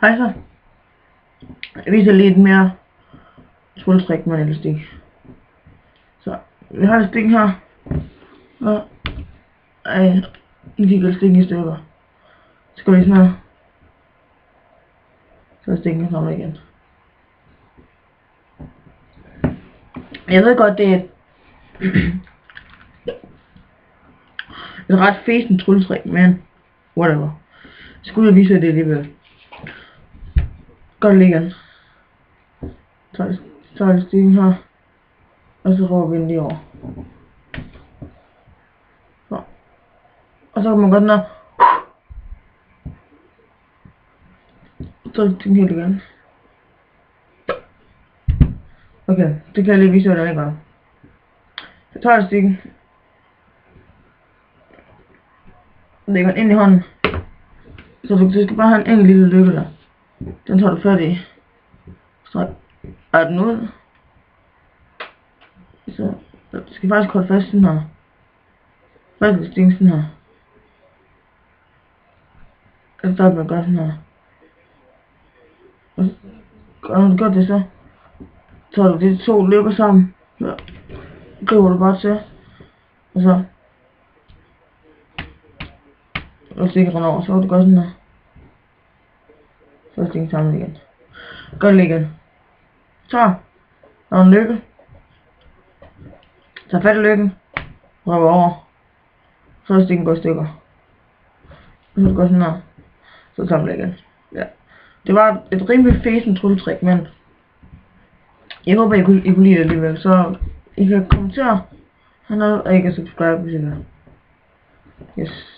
Hej så. Jeg viser lidt mere trylletrik med elastik. Så vi har elastikken her. Og nu gik elastikken i stykker. Så går vi sådan her. Så er elastikken sammen igen. Jeg ved godt, det er et ret fæsent trylletrik, men whatever. Skulle jeg vise det alligevel. Godt lige igen. Så er elastikken her. Og så råber vi den lige over. Så. Og så kan man godt nå. Så er elastikken helt igen. Okay, det kan jeg lige vise, hvordan jeg gør. Så tager elastikken. Lægger den ind i hånden. Så du skal bare have en enkelt lille lykke der. Den tager du fat i. Så er den ud. Så du skal faktisk holde fast sådan her. Fast elastikken sådan her. Jeg starter med at gøre sådan her. Og når du gør det, så tager du de to løber sammen. Så griber du bare til. Og så elastikken render over, så kan du gøre sådan her. Så er elastikken sammen igen. Gør det igen. Så der er en lykke. Tag fat i lykken. Røver over. Så er elastikken går i stykker. Og så går sådan her. Så samler igen. Ja. Det var et rimelig fæsent trylletrik, men jeg håber, I kunne lide det alligevel. Så I kan kommentere, og I kan subscribe, hvis I vil. Yes.